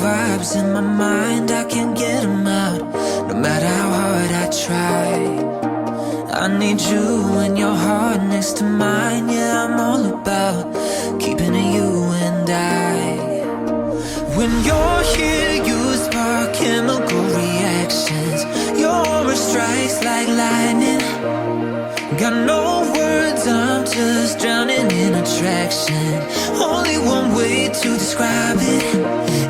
vibes in my mind, I can't get them out, no matter how hard I try. I need you and your heart next to mine. Yeah, I'm all about keeping it you and I. When you're here, you spark chemical reactions. Your aura strikes like lightning. Got no words, I'm just drowning in attraction. Only one way to describe it.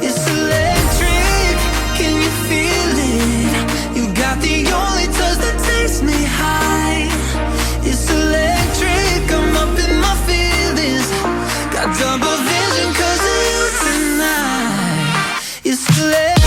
It's electric, can you feel it? You got the only touch that takes me high. It's electric, I'm up in my feelings. Got double vision 'cause of you tonight. It's electric.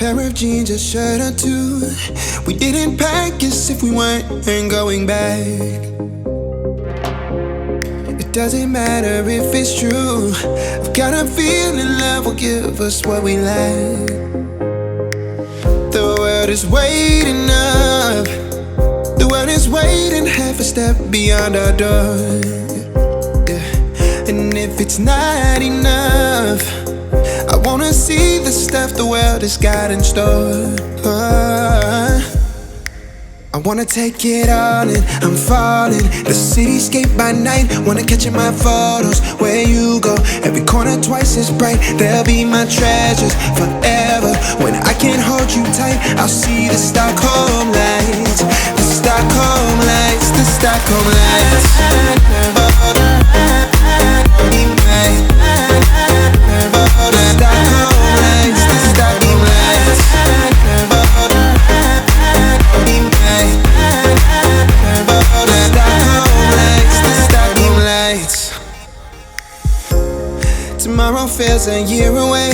pair of jeans, a shirt or two. We didn't pack as if we weren't going back. It doesn't matter if it's true. I've got a feeling love will give us what we lack. The world is waiting up. The world is waiting half a step beyond our door. Yeah. And if it's not enough, I wanna see the stuff the world has got in store. I wanna take it all in, I'm falling. The cityscape by night, wanna catch in my photos. Where you go, every corner twice as bright. They'll be my treasures forever. When I can't hold you tight, I'll see the Stockholm lights. The Stockholm lights, the Stockholm lights. The Stockholm lights, the Stockholm lights. Tomorrow feels a year away,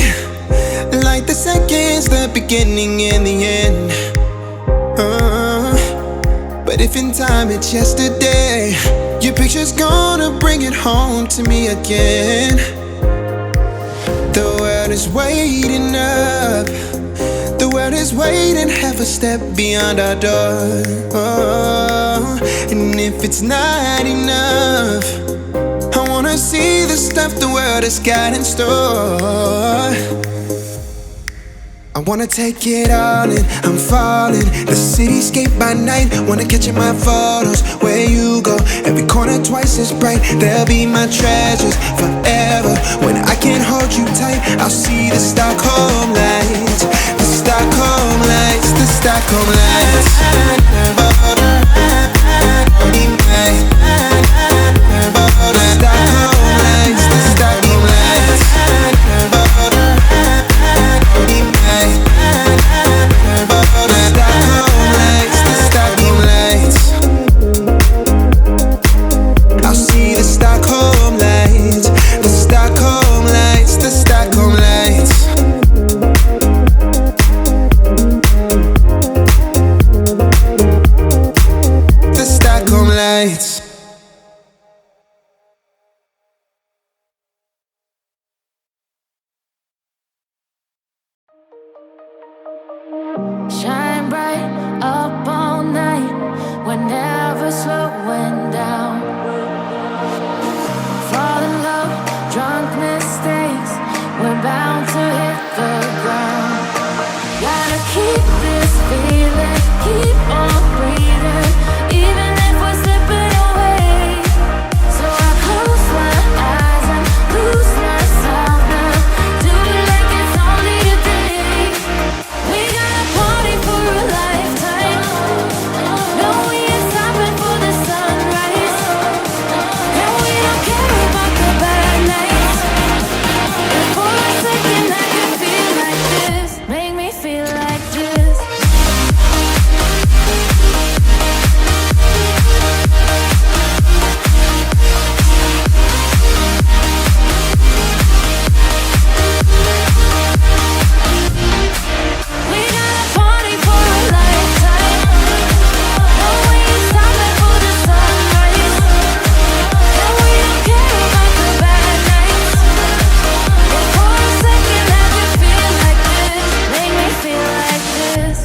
like the seconds, the beginning and the end. But if in time it's yesterday, your picture's gonna bring it home to me again. The world is waiting up. The world is waiting half a step beyond our door. And if it's not enough, I wanna see the stuff the world has got in store. I wanna take it all in, I'm falling. The cityscape by night, wanna catch in my photos. Where you go, every corner twice as bright. They'll be my treasures forever. When I can't hold you tight, I'll see the Stockholm lights. The Stockholm lights, the Stockholm lights. Shine bright up all night, we're never slowing down. Fall in love, drunk mistakes, we're bound to hit the ground. Gotta keep this feeling, keep on breathing, even if we're slipping away. So I close my eyes and lose myself now. Do it like it's only today. We got a party for a lifetime. No, we ain't stopping for the sunrise. And we don't care about the bad nights. If for a second I could feel like this, make me feel like this. We got a party for a lifetime. No, we ain't stopping for the sunrise. And we don't care about the bad nights. If for a second I could feel like this, make me feel like this.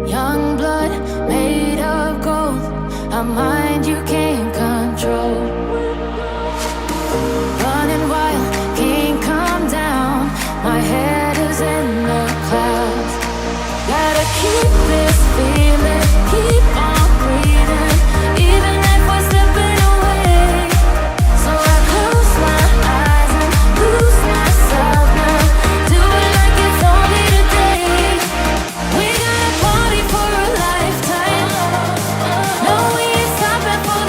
Young blood made of gold, a mind you can't control. Running wild, can't come down. My head is in the clouds. Gotta keep this feeling, keep on breathing, even if we're slipping away. So I close my eyes and lose myself now. Do it like it's only today. We got a party for a lifetime. No, we ain't stopping for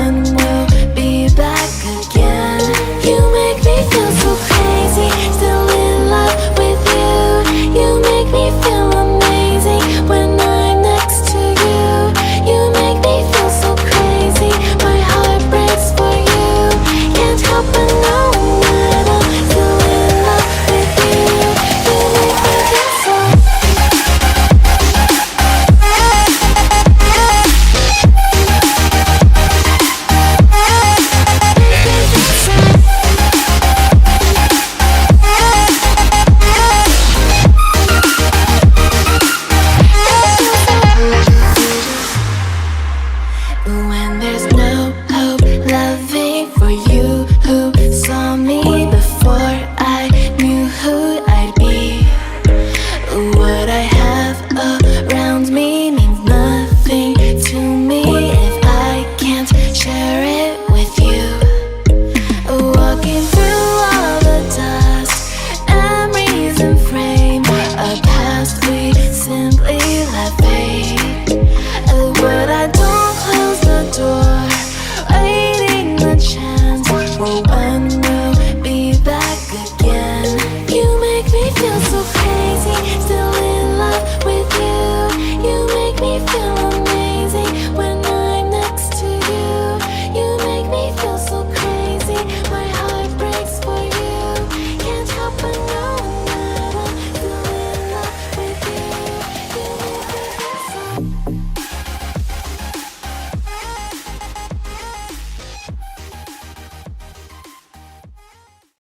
and